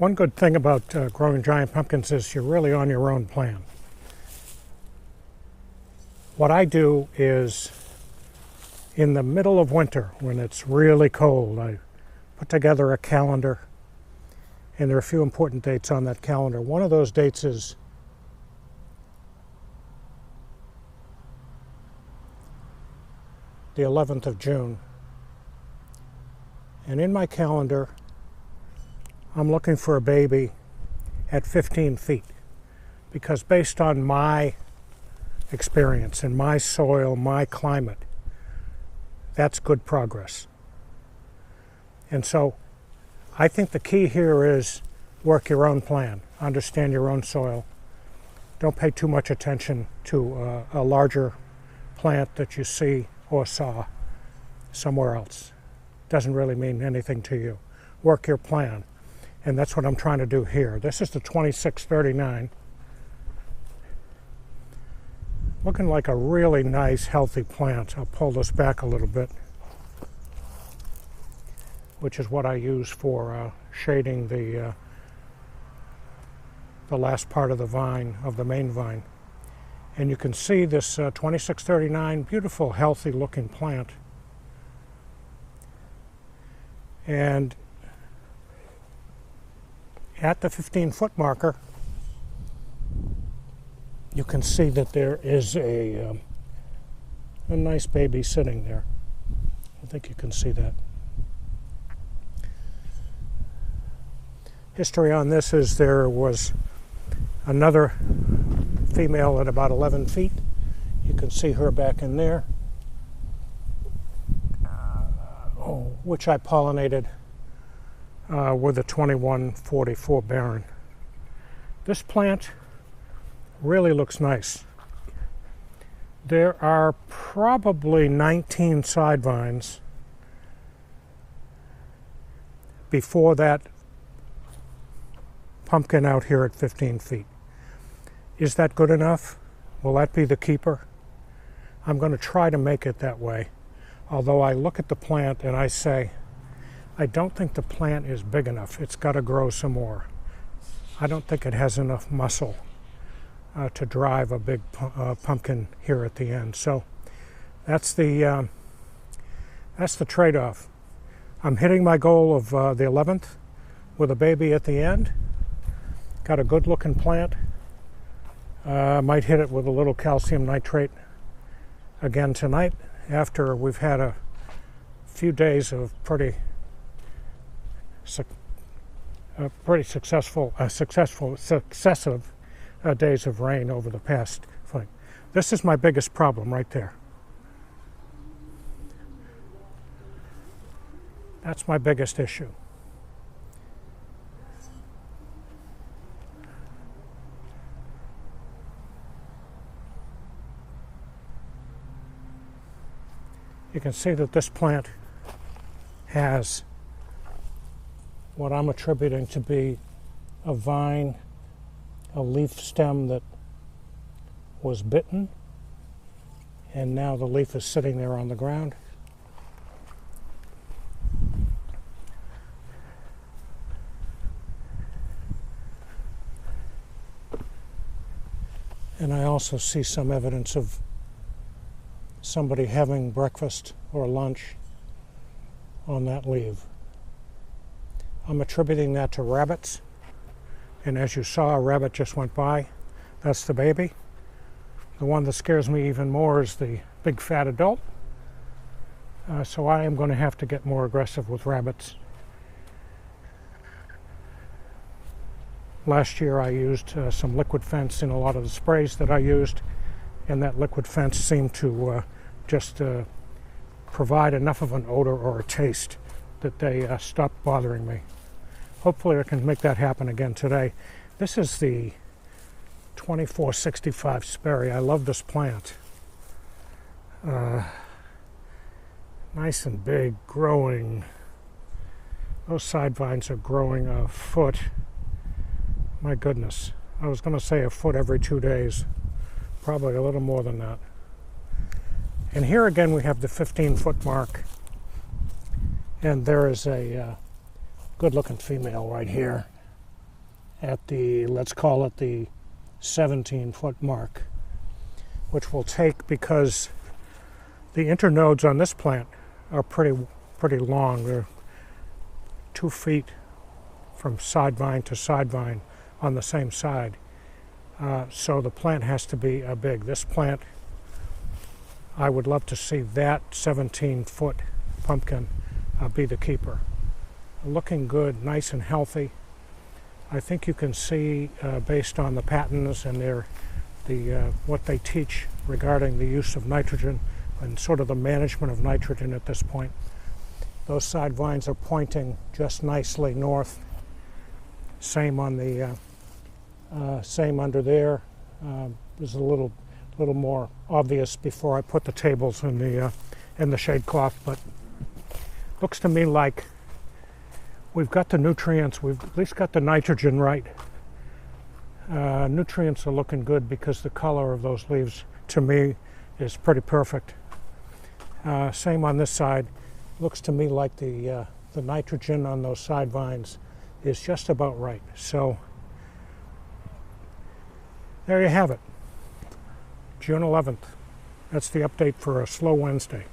One good thing about growing giant pumpkins is you're really on your own plan. What I do is, in the middle of winter, when it's really cold, I put together a calendar, and there are a few important dates on that calendar. One of those dates is the 11th of June. And in my calendar, I'm looking for a baby at 15 feet, because based on my experience and my soil, my climate, that's good progress. And so I think the key here is work your own plan, understand your own soil. Don't pay too much attention to a larger plant that you see or saw somewhere else. Doesn't really mean anything to you. Work your plan. And that's what I'm trying to do here. This is the 2639. Looking like a really nice, healthy plant. I'll pull this back a little bit, which is what I use for shading the last part of the vine, of the main vine. And you can see this 2639, beautiful, healthy looking plant. And at the 15-foot marker, you can see that there is a nice baby sitting there. I think you can see that. History on this is there was another female at about 11 feet. You can see her back in there, which I pollinated with a 2144 Baron. This plant really looks nice. There are probably 19 side vines before that pumpkin out here at 15 feet. Is that good enough? Will that be the keeper? I'm going to try to make it that way. Although I look at the plant and I say, I don't think the plant is big enough. It's got to grow some more. I don't think it has enough muscle to drive a big pumpkin here at the end. So that's the trade-off. I'm hitting my goal of the 11th with a baby at the end. Got a good-looking plant. Might hit it with a little calcium nitrate again tonight after we've had a few days of pretty successive days of rain over the past week. This is my biggest problem right there. That's my biggest issue. You can see that this plant has what I'm attributing to be a vine, a leaf stem that was bitten, and now the leaf is sitting there on the ground. And I also see some evidence of somebody having breakfast or lunch on that leaf. I'm attributing that to rabbits, and as you saw, a rabbit just went by. That's the baby. The one that scares me even more is the big fat adult. So I am going to have to get more aggressive with rabbits. Last year I used some liquid fence in a lot of the sprays that I used, and that liquid fence seemed to just provide enough of an odor or a taste that they stopped bothering me. Hopefully I can make that happen again today. This is the 2465 Sperry. I love this plant. Nice and big, growing. Those side vines are growing a foot. My goodness. I was going to say a foot every 2 days. Probably a little more than that. And here again we have the 15-foot mark. And there is a good-looking female right here. at the, let's call it the 17-foot mark, which we'll take because the internodes on this plant are pretty long. They're 2 feet from side vine to side vine on the same side. So the plant has to be big. This plant, I would love to see that 17-foot pumpkin be the keeper. Looking good, nice and healthy. I think you can see based on the patents and what they teach regarding the use of nitrogen and sort of the management of nitrogen at this point. Those side vines are pointing just nicely north. Same on the same under there. There's a little more obvious before I put the tables in the shade cloth, but looks to me like we've got the nutrients. We've at least got the nitrogen right. Nutrients are looking good because the color of those leaves, to me, is pretty perfect. Same on this side. Looks to me like the nitrogen on those side vines is just about right. So there you have it. June 11th. That's the update for a slow Wednesday.